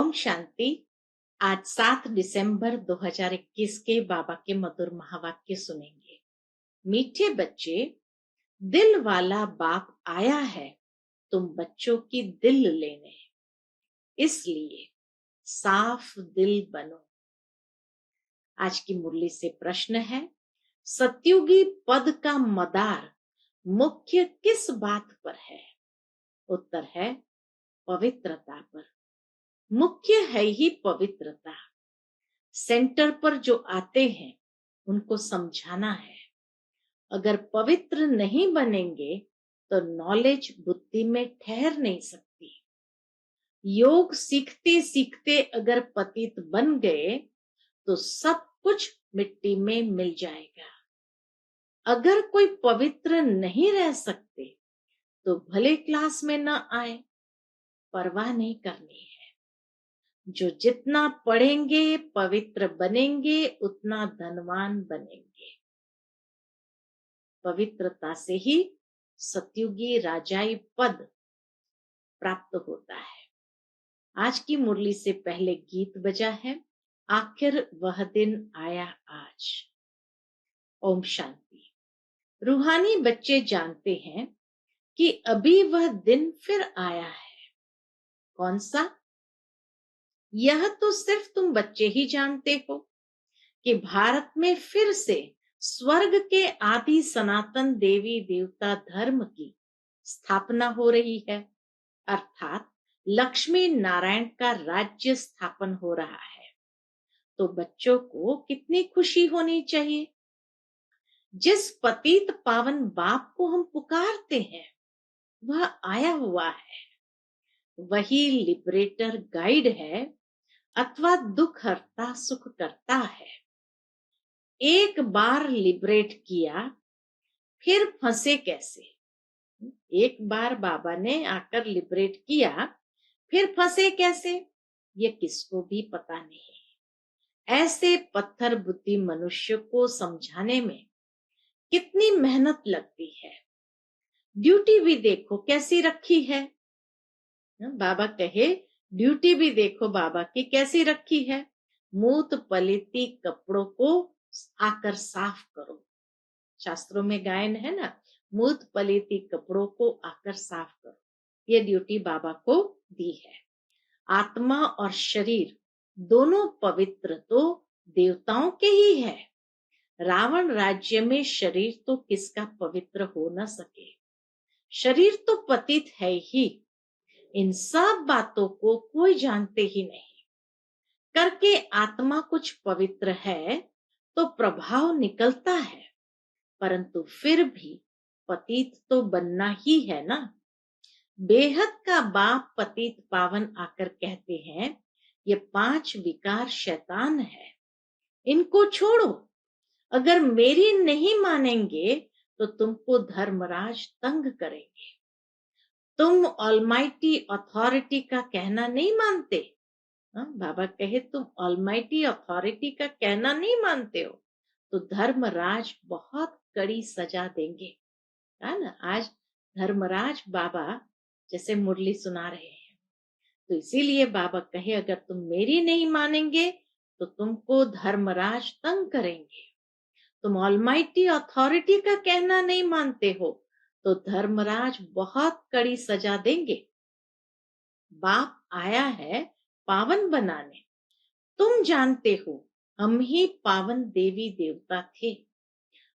ओम शांति। आज 7 दिसंबर 2021 के बाबा के मधुर महावाक्य सुनेंगे। मीठे बच्चे, दिल वाला बाप आया है तुम बच्चों की दिल लेने, इसलिए साफ दिल बनो। आज की मुरली से प्रश्न है, सतयुगी पद का मदार मुख्य किस बात पर है? उत्तर है पवित्रता पर। मुख्य है ही पवित्रता। सेंटर पर जो आते हैं उनको समझाना है। अगर पवित्र नहीं बनेंगे तो नॉलेज बुद्धि में ठहर नहीं सकती। योग सीखते सीखते अगर पतित बन गए तो सब कुछ मिट्टी में मिल जाएगा। अगर कोई पवित्र नहीं रह सकते तो भले क्लास में न आए, परवाह नहीं करनी है। जो जितना पढ़ेंगे पवित्र बनेंगे उतना धनवान बनेंगे। पवित्रता से ही सतयुगी राजाई पद प्राप्त होता है। आज की मुरली से पहले गीत बजा है, आखिर वह दिन आया आज। ओम शांति। रूहानी बच्चे जानते हैं कि अभी वह दिन फिर आया है। कौन सा? यह तो सिर्फ तुम बच्चे ही जानते हो कि भारत में फिर से स्वर्ग के आदि सनातन देवी देवता धर्म की स्थापना हो रही है, अर्थात लक्ष्मी नारायण का राज्य स्थापन हो रहा है। तो बच्चों को कितनी खुशी होनी चाहिए। जिस पतित पावन बाप को हम पुकारते हैं वह आया हुआ है। वही लिबरेटर गाइड है अथवा दुख हरता सुख करता है। एक बार लिबरेट किया फिर फंसे कैसे? एक बार बाबा ने आकर लिबरेट किया फिर फंसे कैसे? ये किसको भी पता नहीं। ऐसे पत्थर बुद्धि मनुष्य को समझाने में कितनी मेहनत लगती है। ड्यूटी भी देखो कैसी रखी है। बाबा कहे ड्यूटी भी देखो बाबा की कैसी रखी है। मूत पलिती कपड़ों को आकर साफ करो। शास्त्रों में गायन है ना, मूत पलिती कपड़ों को आकर साफ करो। ये ड्यूटी बाबा को दी है। आत्मा और शरीर दोनों पवित्र तो देवताओं के ही है। रावण राज्य में शरीर तो किसका पवित्र हो न सके। शरीर तो पतित है ही। इन सब बातों को कोई जानते ही नहीं। करके आत्मा कुछ पवित्र है तो प्रभाव निकलता है, परंतु फिर भी पतित तो बनना ही है ना। बेहद का बाप पतित पावन आकर कहते हैं, ये 5 विकार शैतान है, इनको छोड़ो। अगर मेरी नहीं मानेंगे तो तुमको धर्मराज तंग करेंगे। तुम ऑलमाइटी अथॉरिटी का कहना नहीं मानते। बाबा कहे तुम ऑलमाइटी अथॉरिटी का कहना नहीं मानते हो तो धर्मराज बहुत कड़ी सजा देंगे, है ना। आज धर्मराज बाबा जैसे मुरली सुना रहे हैं, तो इसीलिए बाबा कहे अगर तुम मेरी नहीं मानेंगे तो तुमको धर्मराज तंग करेंगे। तुम ऑलमाइटी अथॉरिटी का कहना नहीं मानते हो तो धर्मराज बहुत कड़ी सजा देंगे। बाप आया है पावन बनाने। तुम जानते हो हम ही पावन देवी देवता थे,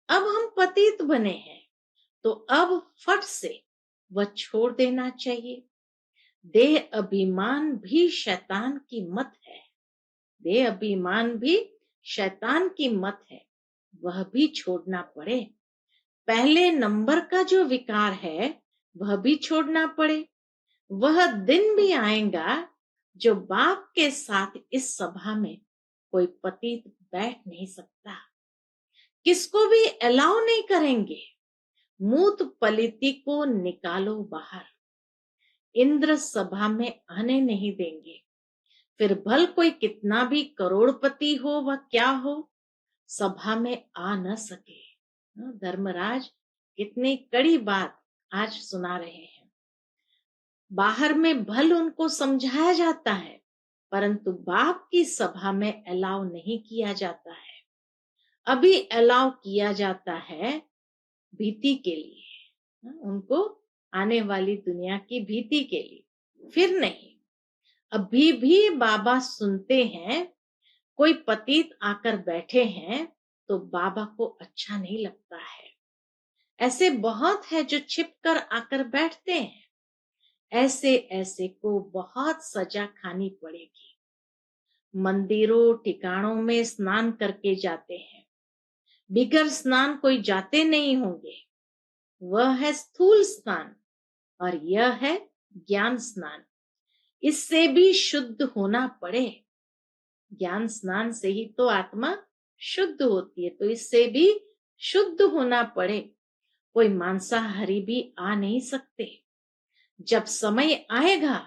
अब हम पतित बने हैं तो अब फट से वह छोड़ देना चाहिए। देह अभिमान भी शैतान की मत है। देह अभिमान भी शैतान की मत है, वह भी छोड़ना पड़े। पहले नंबर का जो विकार है वह भी छोड़ना पड़े। वह दिन भी आएगा जो बाप के साथ इस सभा में कोई पतित बैठ नहीं सकता। किसको भी अलाउ नहीं करेंगे। मूत पलिती को निकालो बाहर। इंद्र सभा में आने नहीं देंगे। फिर भल कोई कितना भी करोड़पति हो व क्या हो, सभा में आ न सके। धर्मराज कितनी कड़ी बात आज सुना रहे हैं। बाहर में भल उनको समझाया जाता है, परंतु बाप की सभा में अलाउ नहीं किया जाता है। अभी अलाउ किया जाता है भीति के लिए, उनको आने वाली दुनिया की भीति के लिए, फिर नहीं। अभी भी बाबा सुनते हैं, कोई पतित आकर बैठे हैं तो बाबा को अच्छा नहीं लगता है। ऐसे बहुत है जो छिपकर आकर बैठते हैं। ऐसे ऐसे को बहुत सजा खानी पड़ेगी। मंदिरों ठिकानों में स्नान करके जाते हैं, बिगर स्नान कोई जाते नहीं होंगे। वह है स्थूल स्नान और यह है ज्ञान स्नान। इससे भी शुद्ध होना पड़े। ज्ञान स्नान से ही तो आत्मा शुद्ध होती है, तो इससे भी शुद्ध होना पड़े। कोई मांसाहारी भी आ नहीं सकते। जब समय आएगा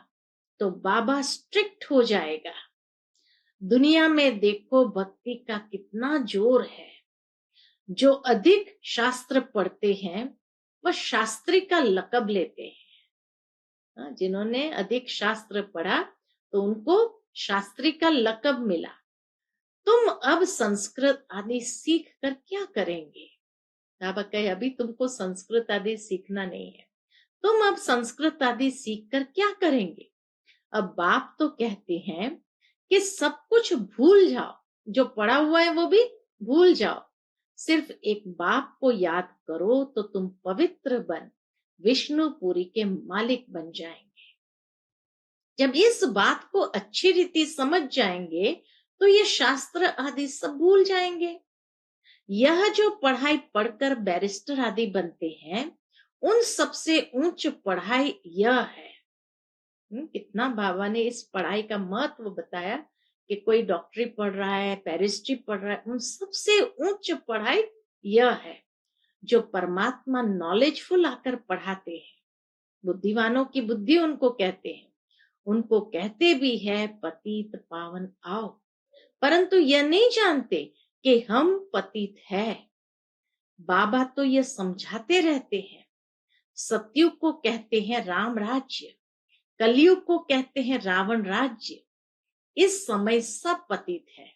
तो बाबा स्ट्रिक्ट हो जाएगा। दुनिया में देखो भक्ति का कितना जोर है। जो अधिक शास्त्र पढ़ते हैं वह शास्त्री का लकब लेते हैं। जिन्होंने अधिक शास्त्र पढ़ा तो उनको शास्त्री का लकब मिला। तुम अब संस्कृत आदि सीख कर क्या करेंगे? बाबा कहे अभी तुमको संस्कृत आदि सीखना नहीं है, तुम अब संस्कृत आदि सीख कर क्या करेंगे? अब बाप तो कहते हैं कि सब कुछ भूल जाओ, जो पढ़ा हुआ है वो भी भूल जाओ। सिर्फ एक बाप को याद करो तो तुम पवित्र बन विष्णुपुरी के मालिक बन जाएंगे। जब इस बात को अच्छी रीति समझ जाएंगे तो ये शास्त्र आदि सब भूल जाएंगे। यह जो पढ़ाई पढ़कर बैरिस्टर आदि बनते हैं, उन सबसे ऊंच पढ़ाई यह है। कितना बाबा ने इस पढ़ाई का महत्व बताया कि कोई डॉक्टरी पढ़ रहा है, बैरिस्ट्री पढ़ रहा है, उन सबसे उच्च पढ़ाई यह है जो परमात्मा नॉलेजफुल आकर पढ़ाते हैं। बुद्धिमानों की बुद्धि उनको कहते हैं। उनको कहते भी है पतित पावन आओ, परंतु यह नहीं जानते कि हम पतित है। बाबा तो यह समझाते रहते हैं। सतयुग को कहते हैं राम राज्य, कलयुग को कहते हैं रावण राज्य। इस समय सब पतित है।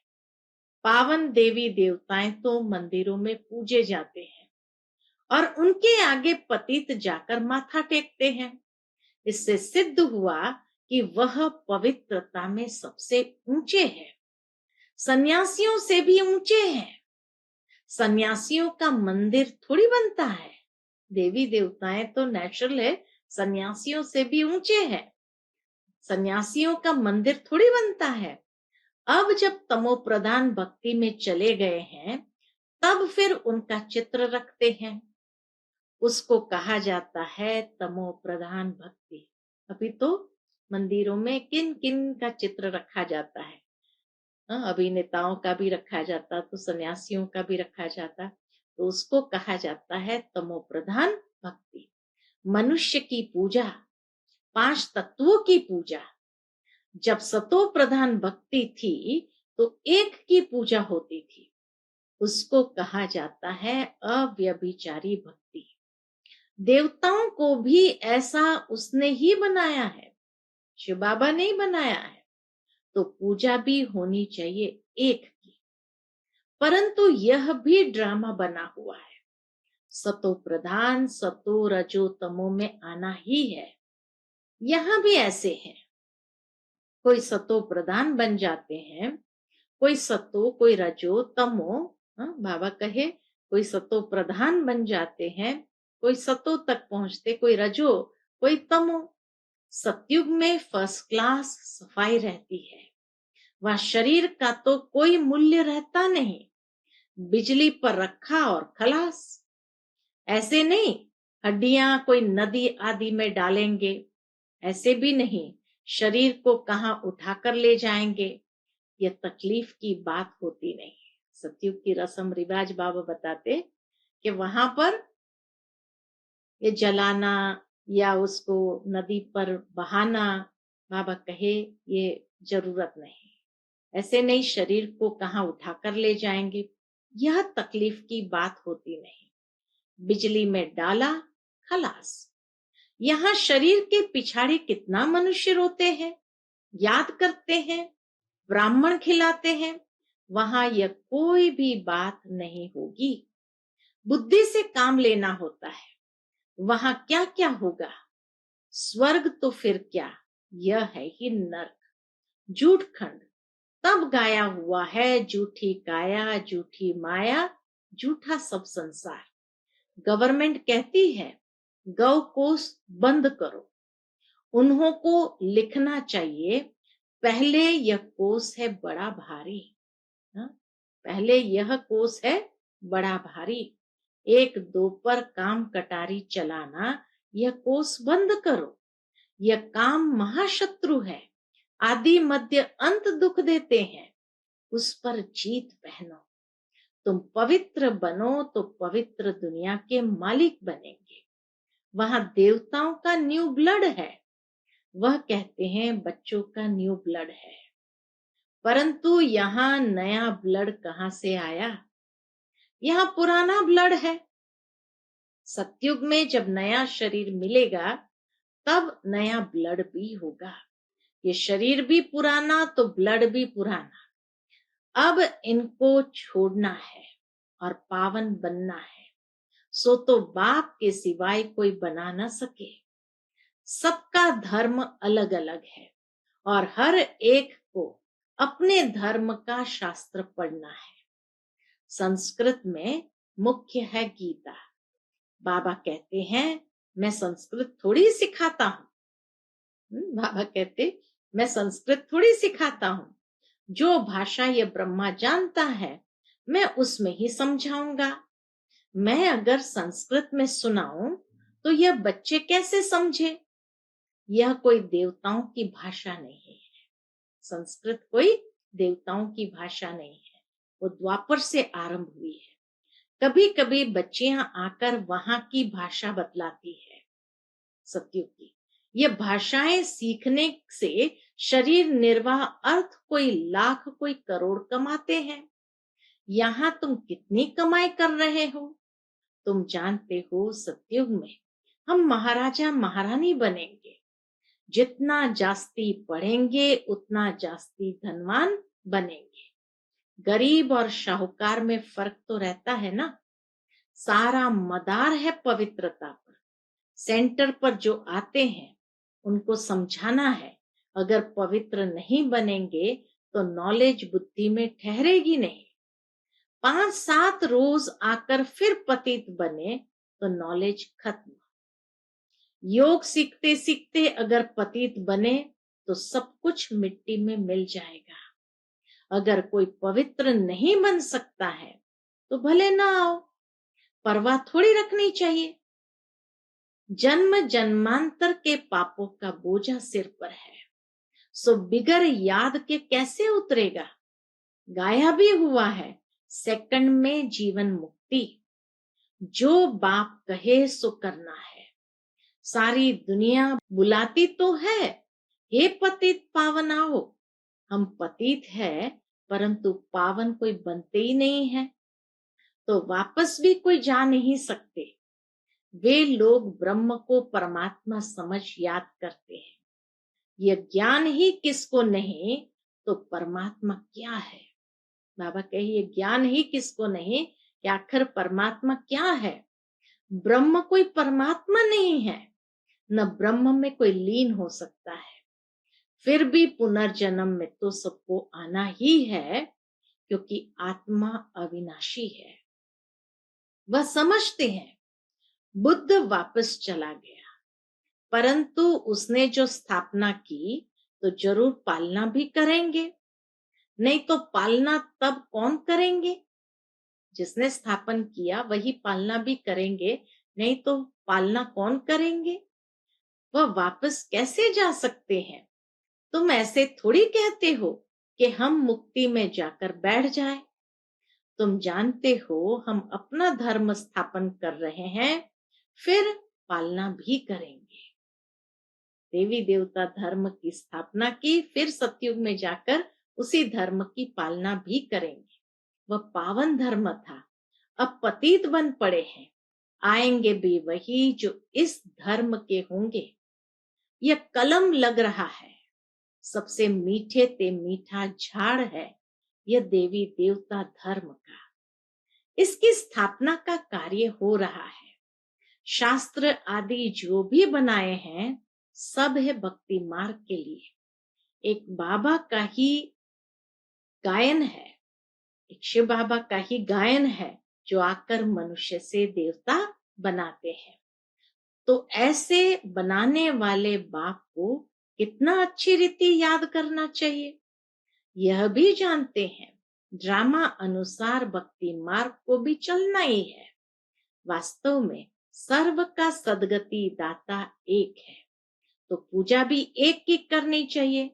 पावन देवी देवताएं तो मंदिरों में पूजे जाते हैं और उनके आगे पतित जाकर माथा टेकते हैं। इससे सिद्ध हुआ कि वह पवित्रता में सबसे ऊंचे हैं, सन्यासियों से भी ऊंचे हैं। सन्यासियों का मंदिर थोड़ी बनता है। देवी देवताएं तो नेचुरल है, सन्यासियों से भी ऊंचे हैं। सन्यासियों का मंदिर थोड़ी बनता है। अब जब तमो प्रधान भक्ति में चले गए हैं, तब फिर उनका चित्र रखते हैं। उसको कहा जाता है तमो प्रधान भक्ति। अभी तो मंदिरों में किन किन का चित्र रखा जाता है। अभिनेताओं का भी रखा जाता, तो सन्यासियों का भी रखा जाता, तो उसको कहा जाता है तमो प्रधान भक्ति। मनुष्य की पूजा, 5 तत्वों की पूजा। जब सतो प्रधान भक्ति थी तो एक की पूजा होती थी, उसको कहा जाता है अव्यभिचारी भक्ति। देवताओं को भी ऐसा उसने ही बनाया है, शिव बाबा ने ही बनाया है, तो पूजा भी होनी चाहिए एक की। परंतु यह भी ड्रामा बना हुआ है। सतो प्रधान सतो रजो तमो में आना ही है। यहां भी ऐसे हैं, कोई सतो प्रधान बन जाते हैं, कोई सतो, कोई रजो, तमो। बाबा कहे कोई सतो प्रधान बन जाते हैं, कोई सतो तक पहुंचते, कोई रजो, कोई तमो। सतयुग में फर्स्ट क्लास सफाई रहती है। वह शरीर का तो कोई मूल्य रहता नहीं, बिजली पर रखा और खलास। ऐसे नहीं हड्डियां कोई नदी आदि में डालेंगे, ऐसे भी नहीं शरीर को कहां उठाकर ले जाएंगे। ये तकलीफ की बात होती नहीं। सतयुग की रस्म रिवाज बाबा बताते कि वहां पर ये जलाना या उसको नदी पर बहाना, बाबा कहे ये जरूरत नहीं। ऐसे नहीं शरीर को कहां उठाकर ले जाएंगे, यह तकलीफ की बात होती नहीं। बिजली में डाला खलास। यहाँ शरीर के पिछाड़ी कितना मनुष्य रोते हैं, याद करते हैं ब्राह्मण खिलाते हैं, वहां यह कोई भी बात नहीं होगी। बुद्धि से काम लेना होता है। वहां क्या क्या होगा? स्वर्ग तो फिर क्या, यह है ही नर्क। झूठ खंड तब गाया हुआ है, झूठी काया झूठी माया, झूठा सब संसार। गवर्नमेंट कहती है गौ कोष बंद करो, उन्हों को लिखना चाहिए पहले यह कोष है बड़ा भारी। हाँ? पहले यह कोष है बड़ा भारी, एक दो पर काम कटारी चलाना, यह कोष बंद करो। यह काम महाशत्रु है, आदि मध्य अंत दुख देते हैं, उस पर जीत पहनो। तुम पवित्र बनो तो पवित्र दुनिया के मालिक बनेंगे। वहां देवताओं का न्यू ब्लड है, वह कहते हैं बच्चों का न्यू ब्लड है। परंतु यहाँ नया ब्लड कहाँ से आया? यहाँ पुराना ब्लड है। सतयुग में जब नया शरीर मिलेगा तब नया ब्लड भी होगा। ये शरीर भी पुराना तो ब्लड भी पुराना। अब इनको छोड़ना है और पावन बनना है, सो तो बाप के सिवाय कोई बना न सके। सबका धर्म अलग अलग है और हर एक को अपने धर्म का शास्त्र पढ़ना है। संस्कृत में मुख्य है गीता। बाबा कहते हैं मैं संस्कृत थोड़ी सिखाता हूँ। बाबा कहते मैं संस्कृत थोड़ी सिखाता हूँ, जो भाषा ये ब्रह्मा जानता है मैं उसमें ही समझाऊंगा। मैं अगर संस्कृत में सुनाऊं तो यह बच्चे कैसे समझे? यह कोई देवताओं की भाषा नहीं है। संस्कृत कोई देवताओं की भाषा नहीं है, वो द्वापर से आरंभ हुई है। कभी कभी बच्चियां आकर वहां की भाषा बतलाती है सतयुग की। ये भाषाएं सीखने से शरीर निर्वाह अर्थ कोई लाख कोई करोड़ कमाते हैं। यहाँ तुम कितनी कमाई कर रहे हो? तुम जानते हो सतयुग में हम महाराजा महारानी बनेंगे। जितना जास्ती पढ़ेंगे उतना जास्ती धनवान बनेंगे। गरीब और शाहूकार में फर्क तो रहता है ना। सारा मदार है पवित्रता पर। सेंटर पर जो आते हैं उनको समझाना है, अगर पवित्र नहीं बनेंगे तो नॉलेज बुद्धि में ठहरेगी नहीं। 5-7 रोज आकर फिर पतित बने तो नॉलेज खत्म। योग सीखते सीखते अगर पतित बने तो सब कुछ मिट्टी में मिल जाएगा। अगर कोई पवित्र नहीं बन सकता है तो भले ना आओ, परवाह थोड़ी रखनी चाहिए। जन्म जन्मांतर के पापों का बोझा सिर पर है, सो बिगर याद के कैसे उतरेगा? गाया भी हुआ है सेकंड में जीवन मुक्ति, जो बाप कहे सो करना है। सारी दुनिया बुलाती तो है, हे पतित पावन आओ। हम पतित है परंतु पावन कोई बनते ही नहीं है, तो वापस भी कोई जा नहीं सकते। वे लोग ब्रह्म को परमात्मा समझ याद करते हैं। यह ज्ञान ही किसको नहीं तो परमात्मा क्या है? बाबा कहिए ज्ञान ही किसको नहीं कि आखिर परमात्मा क्या है? ब्रह्म कोई परमात्मा नहीं है, न ब्रह्म में कोई लीन हो सकता है। फिर भी पुनर्जन्म में तो सबको आना ही है, क्योंकि आत्मा अविनाशी है। वह समझते हैं। बुद्ध वापस चला गया, परंतु उसने जो स्थापना की तो जरूर पालना भी करेंगे। नहीं तो पालना तब कौन करेंगे? जिसने स्थापन किया वही पालना भी करेंगे, नहीं तो पालना कौन करेंगे? वह वापस कैसे जा सकते हैं? तुम ऐसे थोड़ी कहते हो कि हम मुक्ति में जाकर बैठ जाए। तुम जानते हो हम अपना धर्म स्थापन कर रहे हैं, फिर पालना भी करेंगे। देवी देवता धर्म की स्थापना की, फिर सतयुग में जाकर उसी धर्म की पालना भी करेंगे। वह पावन धर्म था, अब पतित बन पड़े हैं। आएंगे भी वही जो इस धर्म के होंगे। यह कलम लग रहा है, सबसे मीठे ते मीठा झाड़ है यह देवी देवता धर्म का। इसकी स्थापना का कार्य हो रहा है। शास्त्र आदि जो भी बनाए हैं सब है भक्ति मार्ग के लिए। एक बाबा का ही गायन है, एक शिव बाबा का ही गायन है जो आकर मनुष्य से देवता बनाते हैं। तो ऐसे बनाने वाले बाप को कितना अच्छी रीति याद करना चाहिए। यह भी जानते हैं ड्रामा अनुसार भक्ति मार्ग को भी चलना ही है। वास्तव में सर्व का सदगति दाता एक है, तो पूजा भी एक की करनी चाहिए।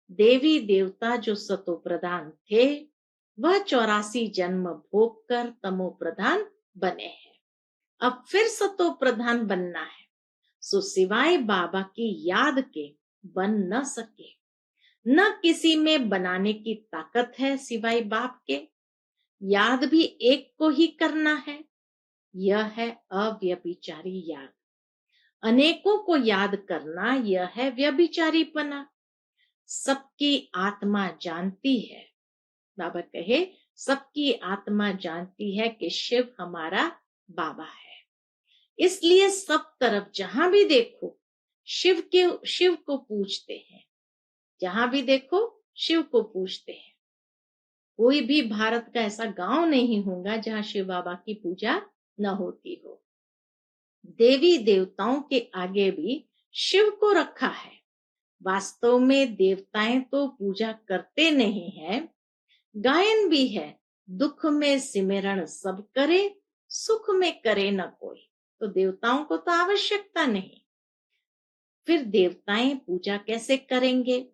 देवी देवता जो सतो प्रधान थे वह 84 जन्म भोग कर तमो प्रधान बने हैं। अब फिर सतो प्रधान बनना है, सो सिवाय बाबा की याद के बन न सके। न किसी में बनाने की ताकत है सिवाय बाप के। याद भी एक को ही करना है, यह है अव्यभिचारी याद। अनेकों को याद करना यह है व्यभिचारीपना। सबकी आत्मा जानती है, बाबा कहे सबकी आत्मा जानती है कि शिव हमारा बाबा है। इसलिए सब तरफ जहां भी देखो शिव को पूजते हैं। जहां भी देखो शिव को पूजते हैं। कोई भी भारत का ऐसा गांव नहीं होगा जहां शिव बाबा की पूजा न होती हो। देवी देवताओं के आगे भी शिव को रखा है। वास्तव में देवताएं तो पूजा करते नहीं हैं। गायन भी है, दुख में सिमरण सब करे, सुख में करे न कोई। तो देवताओं को तो आवश्यकता नहीं, फिर देवताएं पूजा कैसे करेंगे?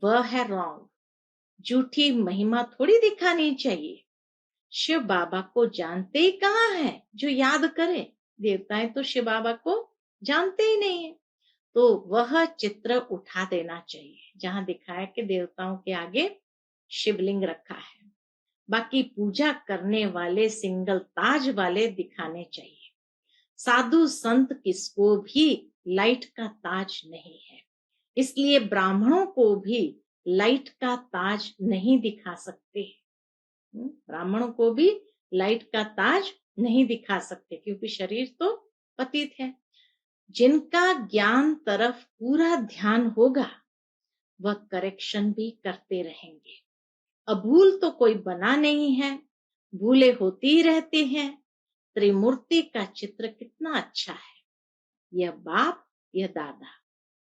वह है रॉन्ग। झूठी महिमा थोड़ी दिखानी चाहिए। शिव बाबा को जानते ही कहाँ है जो याद करे। देवताएं तो शिव बाबा को जानते ही नहीं है। तो वह चित्र उठा देना चाहिए जहां दिखाया कि देवताओं के आगे शिवलिंग रखा है। बाकी पूजा करने वाले सिंगल ताज वाले दिखाने चाहिए। साधु संत किसको भी लाइट का ताज नहीं है, इसलिए ब्राह्मणों को भी लाइट का ताज नहीं दिखा सकते। ब्राह्मणों को भी लाइट का ताज नहीं दिखा सकते क्योंकि शरीर तो पतित है। जिनका ज्ञान तरफ पूरा ध्यान होगा वह करेक्शन भी करते रहेंगे। अब भूल तो कोई बना नहीं है, भूले होती ही रहती हैं। त्रिमूर्ति का चित्र कितना अच्छा है। यह बाप, यह दादा।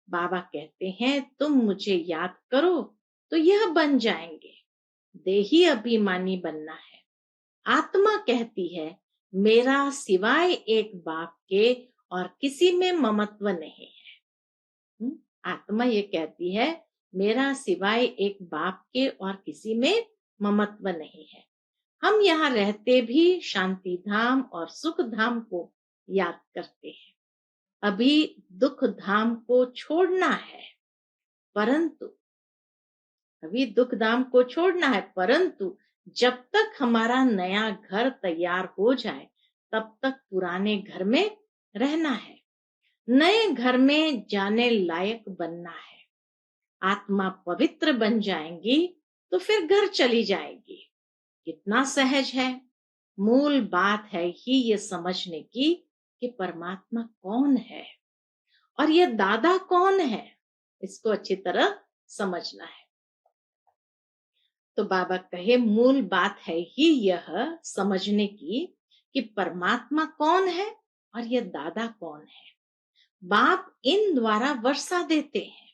बाबा कहते हैं तुम मुझे याद करो तो यह बन जाएंगे। देही अभिमानी बनना है। आत्मा कहती है मेरा सिवाय एक बाप के और किसी में ममत्व नहीं है। आत्मा ये कहती है मेरा सिवाय एक बाप के और किसी में ममत्व नहीं है। हम यहाँ रहते भी शांति धाम और सुख धाम को याद करते हैं। अभी दुख धाम को छोड़ना है, परंतु अभी दुख धाम को छोड़ना है, परंतु जब तक हमारा नया घर तैयार हो जाए तब तक पुराने घर में रहना है। नए घर में जाने लायक बनना है। आत्मा पवित्र बन जाएंगी तो फिर घर चली जाएगी। कितना सहज है। मूल बात है ही ये समझने की कि परमात्मा कौन है और ये दादा कौन है। इसको अच्छी तरह समझना है। तो बाबा कहे मूल बात है ही यह समझने की कि परमात्मा कौन है और यह दादा कौन है। बाप इन द्वारा वर्षा देते हैं।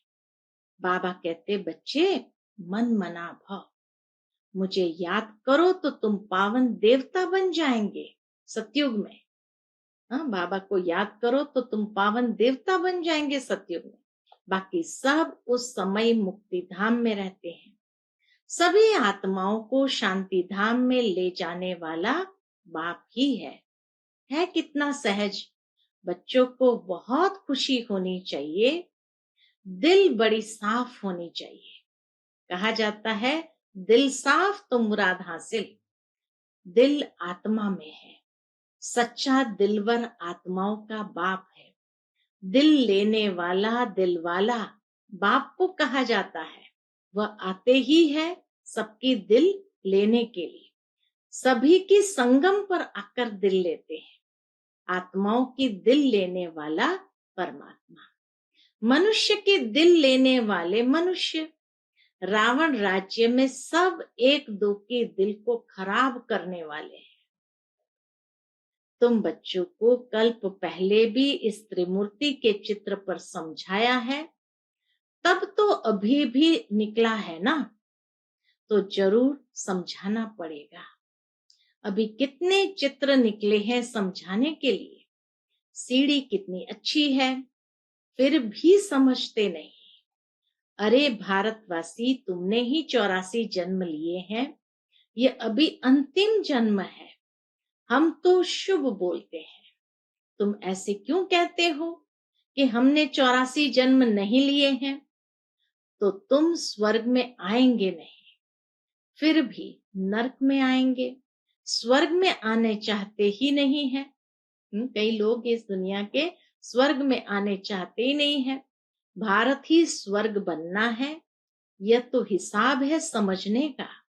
बाबा कहते बच्चे मन मना भव, मुझे याद करो तो तुम पावन देवता बन जाएंगे सतयुग में। हाँ, बाबा को याद करो तो तुम पावन देवता बन जाएंगे सतयुग में। बाकी सब उस समय मुक्ति धाम में रहते हैं। सभी आत्माओं को शांति धाम में ले जाने वाला बाप ही है कितना सहज। बच्चों को बहुत खुशी होनी चाहिए। दिल बड़ी साफ होनी चाहिए। कहा जाता है दिल साफ तो मुराद हासिल। दिल आत्मा में है। सच्चा दिलवर आत्माओं का बाप है। दिल लेने वाला दिल वाला बाप को कहा जाता है, वह आते ही है सबकी दिल लेने के लिए, सभी की संगम पर आकर दिल लेते हैं, आत्माओं की दिल लेने वाला परमात्मा, मनुष्य के दिल लेने वाले मनुष्य। रावण राज्य में सब एक दो के दिल को खराब करने वाले हैं। तुम बच्चों को कल्प पहले भी इस त्रिमूर्ति के चित्र पर समझाया है, तब तो अभी भी निकला है ना, तो जरूर समझाना पड़ेगा। अभी कितने चित्र निकले हैं समझाने के लिए। सीढ़ी कितनी अच्छी है, फिर भी समझते नहीं। अरे भारतवासी, तुमने ही 84 जन्म लिए हैं, ये अभी अंतिम जन्म है। हम तो शुभ बोलते हैं, तुम ऐसे क्यों कहते हो कि हमने 84 जन्म नहीं लिए हैं? तो तुम स्वर्ग में आएंगे नहीं, फिर भी नरक में आएंगे। स्वर्ग में आने चाहते ही नहीं है। कई लोग इस दुनिया के स्वर्ग में आने चाहते ही नहीं है। भारत ही स्वर्ग बनना है, यह तो हिसाब है समझने का।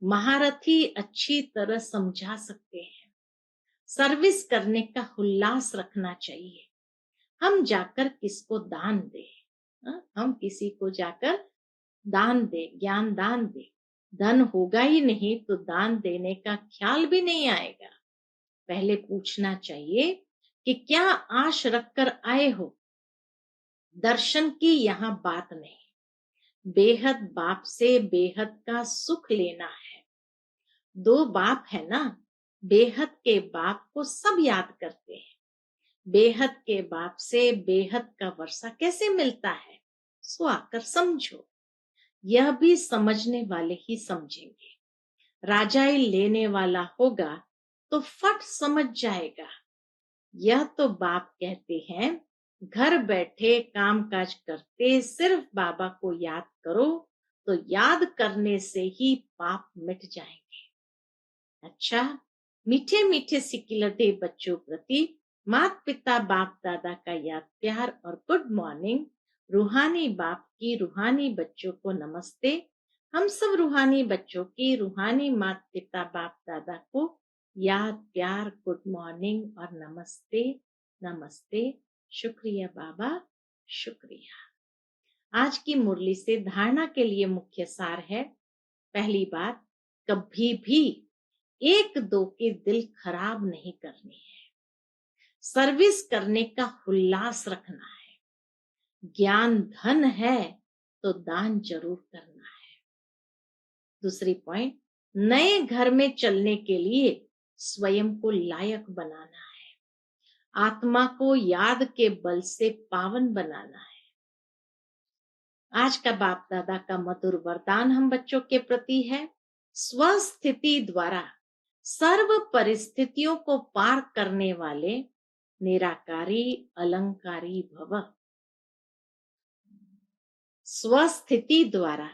महारथी अच्छी तरह समझा सकते हैं। सर्विस करने का उल्लास रखना चाहिए। हम जाकर किसको दान दे, हम किसी को जाकर दान दे, ज्ञान दान दे। धन होगा ही नहीं तो दान देने का ख्याल भी नहीं आएगा। पहले पूछना चाहिए कि क्या आश रखकर आए हो। दर्शन की यहाँ बात नहीं, बेहद बाप से बेहद का सुख लेना है। दो बाप है ना, बेहद के बाप को सब याद करते हैं। बेहद के बाप से बेहद का वर्षा कैसे मिलता है, सो आकर समझो। यह भी समझने वाले ही समझेंगे। राजाई लेने वाला होगा तो फट समझ जाएगा। यह तो बाप कहते हैं, घर बैठे काम काज करते सिर्फ बाबा को याद करो, तो याद करने से ही पाप मिट जाएंगे। अच्छा, मीठे मीठे सिकिलते बच्चों प्रति माता पिता बाप दादा का याद प्यार और गुड मॉर्निंग। रूहानी बाप की रूहानी बच्चों को नमस्ते। हम सब रूहानी बच्चों की रूहानी माता पिता बाप दादा को याद प्यार गुड मॉर्निंग और नमस्ते नमस्ते। शुक्रिया बाबा, शुक्रिया। आज की मुरली से धारणा के लिए मुख्य सार है। पहली बात, कभी भी एक दो के दिल खराब नहीं करने हैं। सर्विस करने का उल्लास रखना है। ज्ञान धन है तो दान जरूर करना है। दूसरी पॉइंट, नए घर में चलने के लिए स्वयं को लायक बनाना है। आत्मा को याद के बल से पावन बनाना है। आज का बाप दादा का मधुर वरदान हम बच्चों के प्रति है, स्वस्थिति द्वारा सर्व परिस्थितियों को पार करने वाले निराकारी अलंकारी भव। स्वस्थिति द्वारा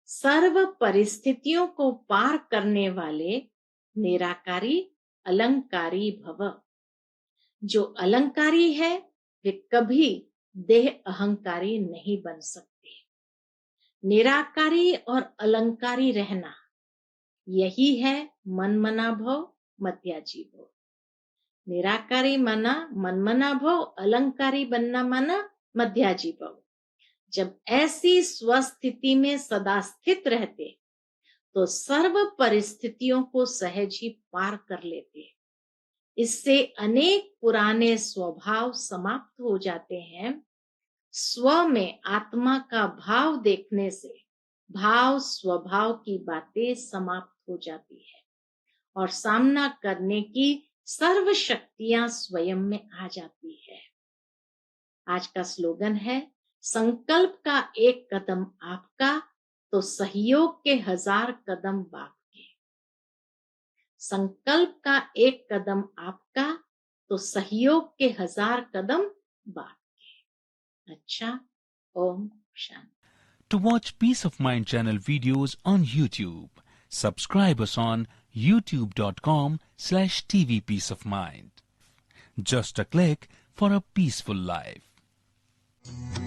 सर्व परिस्थितियों को पार करने वाले निराकारी अलंकारी भव। जो अलंकारी है वे कभी देह अहंकारी नहीं बन सकते। निराकारी और अलंकारी रहना, यही है मनमना भव मध्याजी भव। निराकारी माना मनमना भव, अलंकारी बनना माना मध्याजी भव। जब ऐसी स्वस्थिति में सदा स्थित रहते तो सर्व परिस्थितियों को सहज ही पार कर लेते। इससे अनेक पुराने स्वभाव समाप्त हो जाते हैं। स्व में आत्मा का भाव देखने से भाव स्वभाव की बातें समाप्त हो जाती है और सामना करने की सर्व शक्तियां स्वयं में आ जाती है। आज का स्लोगन है, संकल्प का एक कदम आपका तो सहयोग के 1000 कदम बाप के। संकल्प का एक कदम आपका तो सहयोग के 1000 कदम बाप के। अच्छा, Om Shanti. To watch Peace of Mind channel videos on YouTube, subscribe us on youtube.com/tvpeaceofmind. Just a click for a peaceful life.